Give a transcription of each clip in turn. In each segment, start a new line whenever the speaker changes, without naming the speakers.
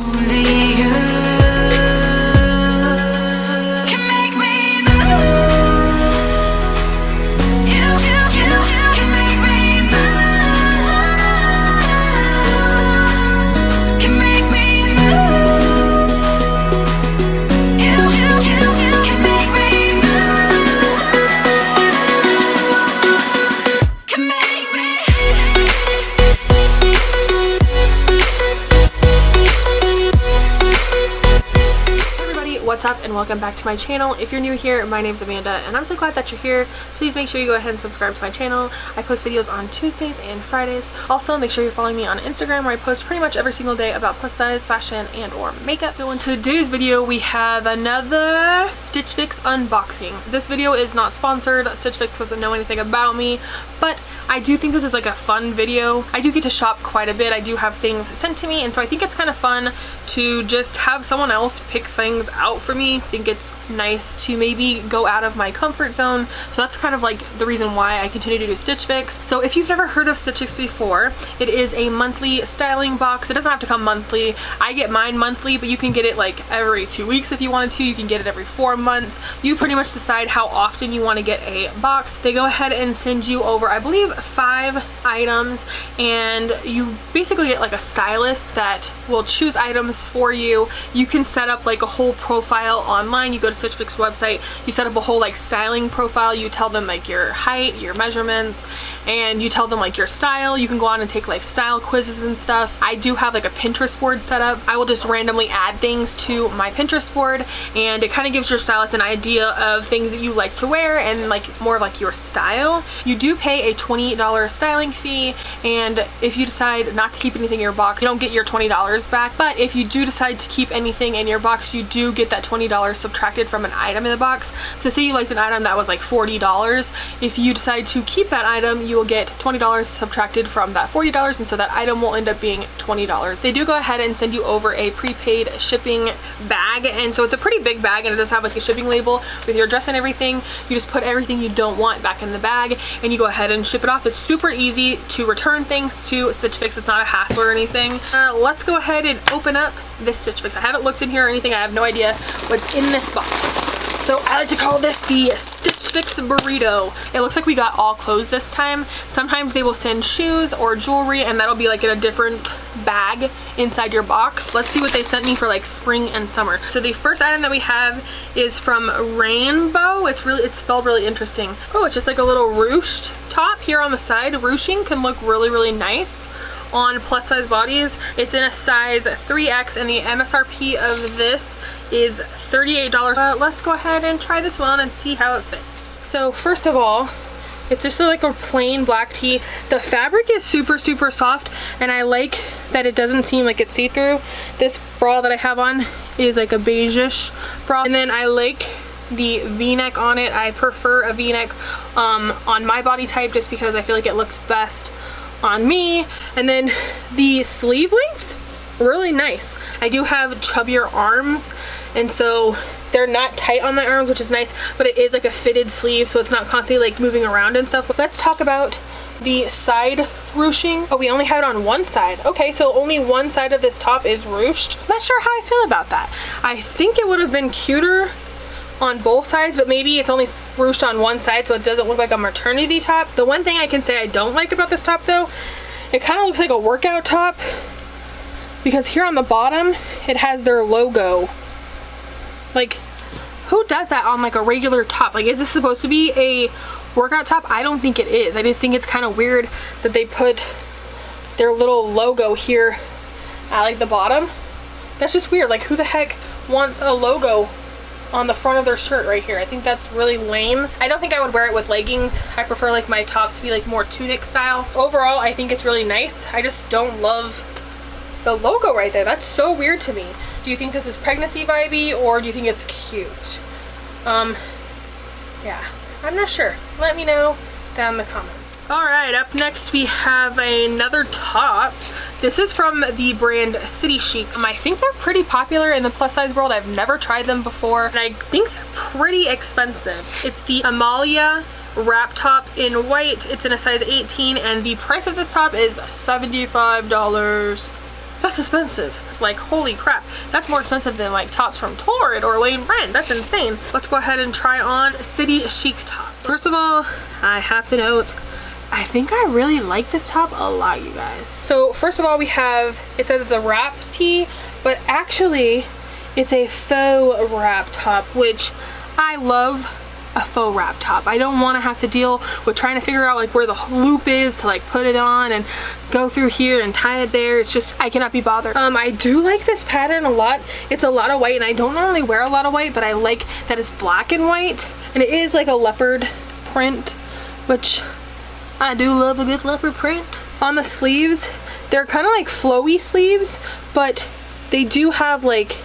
Only you can make me move. You can make me move. Can make me move. You can make me move. Can make me.
What's up and welcome back to my channel. If you're new here, my name's Amanda and I'm so glad that you're here. Please make sure you go ahead and subscribe to my channel. I post videos on Tuesdays and Fridays. Also make sure you're following me on Instagram where I post pretty much every single day about plus size, fashion, and or makeup. So in today's video we have another Stitch Fix unboxing. This video is not sponsored. Stitch Fix doesn't know anything about me, but I do think this is like a fun video. I do get to shop quite a bit. I do have things sent to me, and so I think it's kind of fun to just have someone else pick things out for me. I think it's nice to maybe go out of my comfort zone. So that's kind of like the reason why I continue to do Stitch Fix. So if you've never heard of Stitch Fix before, it is a monthly styling box. It doesn't have to come monthly. I get mine monthly, but you can get it like every 2 weeks if you wanted to. You can get it every 4 months. You pretty much decide how often you want to get a box. They go ahead and send you over, I believe, 5 items, and you basically get like a stylist that will choose items for you. You can set up like a whole profile online. You go to Stitch Fix website, you set up a whole like styling profile. You tell them like your height, your measurements, and you tell them like your style. You can go on and take like style quizzes and stuff. I do have like a Pinterest board set up. I will just randomly add things to my Pinterest board, and it kind of gives your stylist an idea of things that you like to wear and like more of like your style. You do pay a $20 styling fee, and if you decide not to keep anything in your box, you don't get your $20 back. But if you do decide to keep anything in your box, you do get that $20 subtracted from an item in the box. So say you liked an item that was like $40, if you decide to keep that item, you will get $20 subtracted from that $40, and so that item will end up being $20. They do go ahead and send you over a prepaid shipping bag, and so it's a pretty big bag, and it does have like a shipping label with your address and everything. You just put everything you don't want back in the bag and you go ahead and ship it off. It's super easy to return things to Stitch Fix. It's not a hassle or anything. Let's go ahead and open up this Stitch Fix. I haven't looked in here or anything. I have no idea what's in this box. So I like to call this the Stitch Fix burrito. It looks like we got all clothes this time. Sometimes they will send shoes or jewelry, and that'll be like in a different bag inside your box. Let's see what they sent me for like spring and summer. So the first item that we have is from Rainbow. It's spelled really interesting. Oh, it's just like a little ruched top here on the side. Ruching can look really nice on plus size bodies. It's in a size 3X, and the MSRP of this is $38. Let's go ahead and try this one on and see how it fits. So first of all, it's just like a plain black tee. The fabric is super soft, and I like that it doesn't seem like it's see-through. This bra that I have on is like a beige-ish bra, and then I like the v-neck on it. I prefer a v-neck on my body type just because I feel like it looks best on me. And then the sleeve length, really nice. I do have chubbier arms, and so they're not tight on my arms, which is nice, but it is like a fitted sleeve, so it's not constantly like moving around and stuff. Let's talk about the side ruching. Oh, we only have it on one side. Okay, so only one side of this top is ruched. I'm not sure how I feel about that. I think it would have been cuter on both sides, but maybe it's only ruched on one side so it doesn't look like a maternity top. The one thing I can say I don't like about this top though, it kind of looks like a workout top, because here on the bottom it has their logo. Like, who does that on like a regular top? Like, is this supposed to be a workout top? I don't think it is. I just think it's kind of weird that they put their little logo here at like the bottom. That's just weird. Like, who the heck wants a logo on the front of their shirt right here? I think that's really lame. I don't think I would wear it with leggings. I prefer like my tops to be like more tunic style. Overall, I think it's really nice. I just don't love the logo right there. That's so weird to me. Do you think this is pregnancy vibey, or do you think it's cute? Yeah, I'm not sure. Let me know down in the comments. All right, up next we have another top. This is from the brand City Chic. I think they're pretty popular in the plus size world. I've never tried them before, and I think they're pretty expensive. It's the Amalia wrap top in white. It's in a size 18, and the price of this top is $75. That's expensive. Like, holy crap. That's more expensive than like tops from Torrid or Lane Bryant. That's insane. Let's go ahead and try on City Chic top. First of all, I have to note, I think I really like this top a lot, you guys. So first of all, we have, it says it's a wrap tee, but actually it's a faux wrap top, which I love a faux wrap top. I don't want to have to deal with trying to figure out like where the loop is to like put it on and go through here and tie it there. It's just, I cannot be bothered. I do like this pattern a lot. It's a lot of white, and I don't normally wear a lot of white, but I like that it's black and white, and it is like a leopard print, which I do love a good leopard print. On the sleeves, they're kind of like flowy sleeves, but they do have like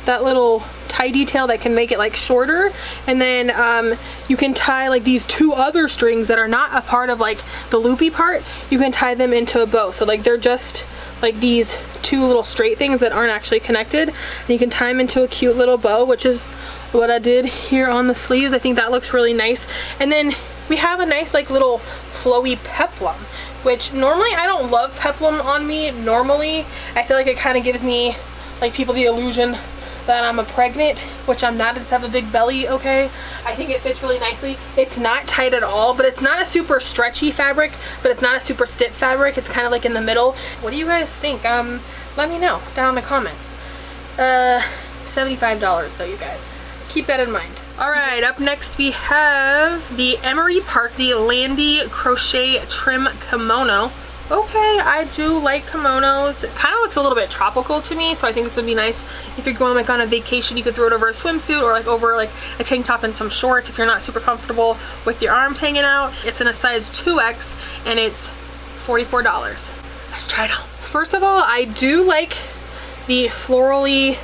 that little tie detail that can make it like shorter, and then you can tie like these two other strings that are not a part of like the loopy part. You can tie them into a bow, so like they're just like these two little straight things that aren't actually connected, and you can tie them into a cute little bow, which is what I did here on the sleeves. I think that looks really nice. And then we have a nice like little flowy peplum, which normally I don't love peplum on me normally. I feel like it kind of gives me like people the illusion that I'm pregnant, which I'm not. I just have a big belly, okay? I think it fits really nicely. It's not tight at all, but it's not a super stretchy fabric, but it's not a super stiff fabric. It's kind of like in the middle. What do you guys think? Let me know down in the comments. $75 though, you guys. Keep that in mind. All right, up next we have the Emory Park, the Landy Crochet Trim Kimono. Okay, I do like kimonos. It kind of looks a little bit tropical to me, so I think this would be nice if you're going like on a vacation. You could throw it over a swimsuit or like over like a tank top and some shorts if you're not super comfortable with your arms hanging out. It's in a size 2X and it's $44. Let's try it on. First of all, I do like the florally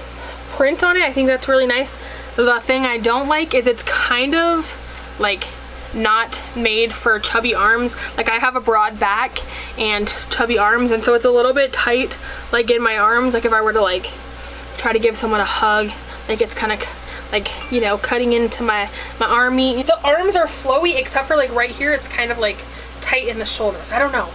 print on it. I think that's really nice. The thing I don't like is it's kind of like not made for chubby arms. Like I have a broad back and chubby arms, and so it's a little bit tight like in my arms. Like if I were to like try to give someone a hug, like it's kind of like, you know, cutting into my arm meat. The arms are flowy except for like right here, it's kind of like tight in the shoulders. I don't know.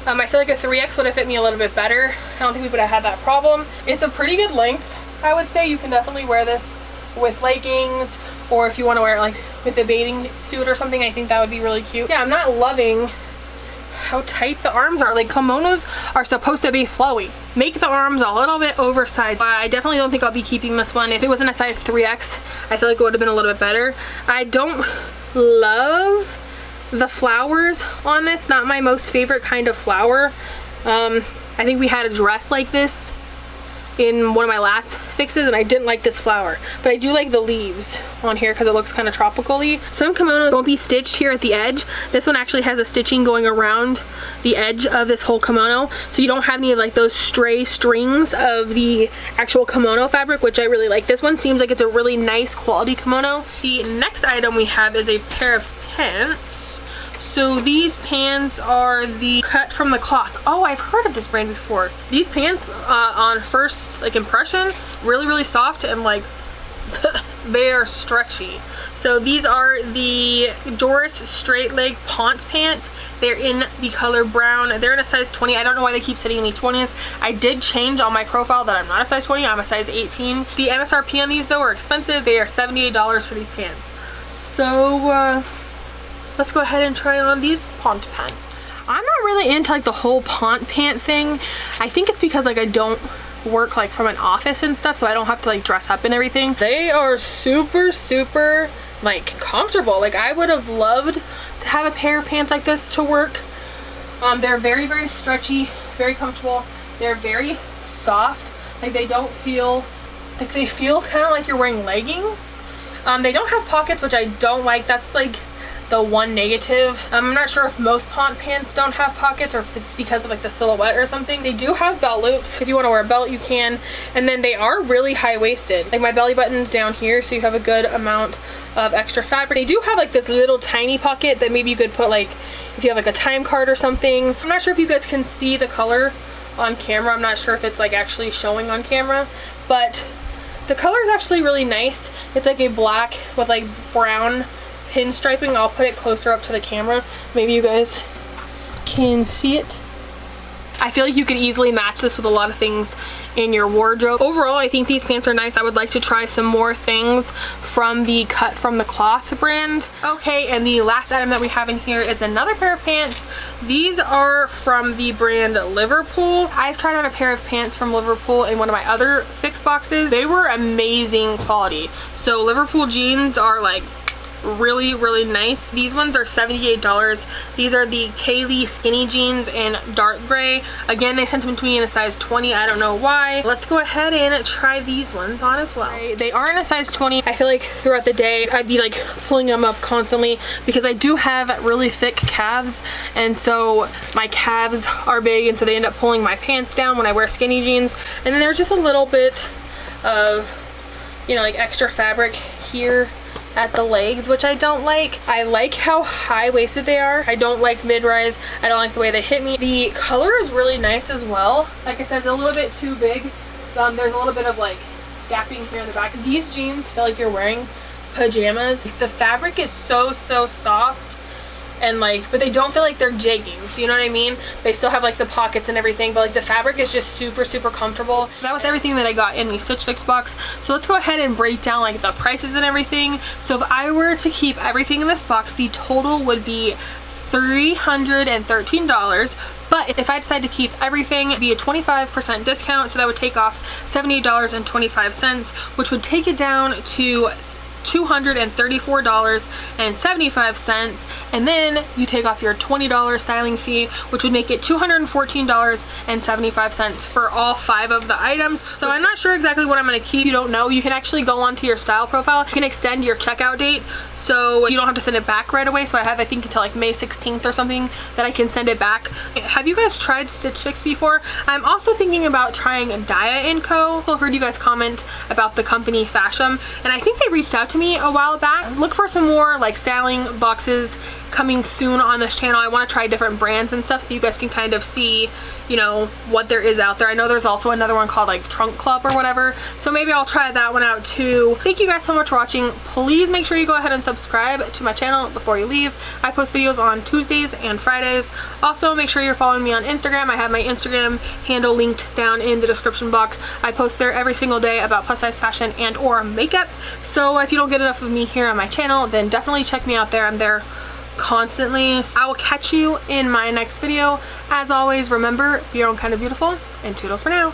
I feel like a 3X would have fit me a little bit better. I don't think we would have had that problem. It's a pretty good length, I would say. You can definitely wear this with leggings, or if you want to wear it like with a bathing suit or something, I think that would be really cute. Yeah, I'm not loving how tight the arms are. Like kimonos are supposed to be flowy. Make the arms a little bit oversized. I definitely don't think I'll be keeping this one. If it was in a size 3X, I feel like it would have been a little bit better. I don't love the flowers on this. Not my most favorite kind of flower. I think we had a dress like this in one of my last fixes and I didn't like this flower, but I do like the leaves on here because it looks kind of tropical-y. Some kimonos won't be stitched here at the edge. This one actually has a stitching going around the edge of this whole kimono, so you don't have any of like those stray strings of the actual kimono fabric, which I really like. This one seems like it's a really nice quality kimono. The next item we have is a pair of pants. So these pants are the cut from the cloth. Oh, I've heard of this brand before. These pants on first like impression, really soft and like they are stretchy. So these are the Doris straight leg pant pants. They're in the color brown. They're in a size 20. I don't know why they keep sending me 20s. I did change on my profile that I'm not a size 20, I'm a size 18. The MSRP on these though are expensive. They are $78 for these pants. So let's go ahead and try on these pant pants. I'm not really into like the whole pant pant thing. I think it's because like I don't work like from an office and stuff, so I don't have to like dress up and everything. They are super like comfortable. Like I would have loved to have a pair of pants like this to work. They're very stretchy, very comfortable. They're very soft. Like they don't feel, like they feel kind of like you're wearing leggings. They don't have pockets, which I don't like. That's like the one negative. I'm not sure if most pant pants don't have pockets or if it's because of like the silhouette or something. They do have belt loops. If you want to wear a belt, you can. And then they are really high-waisted. Like my belly button's down here, so you have a good amount of extra fabric. They do have like this little tiny pocket that maybe you could put like if you have like a time card or something. I'm not sure if you guys can see the color on camera. I'm not sure if it's like actually showing on camera, but the color is actually really nice. It's like a black with like brown pinstriping. I'll put it closer up to the camera. Maybe you guys can see it. I feel like you could easily match this with a lot of things in your wardrobe. Overall, I think these pants are nice. I would like to try some more things from the Cut From The Cloth brand. Okay, and the last item that we have in here is another pair of pants. These are from the brand Liverpool. I've tried on a pair of pants from Liverpool in one of my other fix boxes. They were amazing quality. So Liverpool jeans are like really nice. These ones are $78. These are the Kaylee skinny jeans in dark gray. Again, they sent them to me in a size 20. I don't know why. Let's go ahead and try these ones on as well. They are in a size 20. I feel like throughout the day I'd be like pulling them up constantly because I do have really thick calves, and so my calves are big, and so they end up pulling my pants down when I wear skinny jeans. And then there's just a little bit of, you know, like extra fabric here at the legs, which I don't like. I like how high-waisted they are. I don't like mid-rise. I don't like the way they hit me. The color is really nice as well. Like I said, it's a little bit too big. There's a little bit of like gapping here in the back. These jeans feel like you're wearing pajamas. The fabric is so soft, and like, but they don't feel like they're jeggings, so you know what I mean? They still have like the pockets and everything, but like the fabric is just super comfortable. That was everything that I got in the Stitch Fix box. So let's go ahead and break down like the prices and everything. So if I were to keep everything in this box, the total would be $313. But if I decide to keep everything, it'd be a 25% discount, so that would take off $78.25, which would take it down to $234.75, and then you take off your $20 styling fee, which would make it $214.75 for all 5 of the items. So I'm not sure exactly what I'm going to keep. If you don't know, you can actually go onto your style profile. You can extend your checkout date, so you don't have to send it back right away. So I have, I think, until like May 16th or something that I can send it back. Have you guys tried Stitch Fix before? I'm also thinking about trying Daya & Co. Also heard you guys comment about the company Fashion, and I think they reached out to me a while back. Look for some more like styling boxes coming soon on this channel. I want to try different brands and stuff so you guys can kind of see, you know, what there is out there. I know there's also another one called like Trunk Club or whatever, so maybe I'll try that one out too. Thank you guys so much for watching. Please make sure you go ahead and subscribe to my channel before you leave. I post videos on Tuesdays and Fridays. Also, make sure you're following me on Instagram. I have my Instagram handle linked down in the description box. I post there every single day about plus size fashion and or makeup. So if you don't get enough of me here on my channel, then definitely check me out there. I'm there constantly. I will catch you in my next video. As always, remember, be your own kind of beautiful, and toodles for now.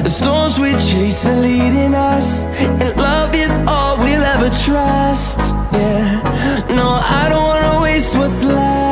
The storms we chase are leading us, and love is all we'll ever trust. Yeah, no, I don't wanna waste what's left.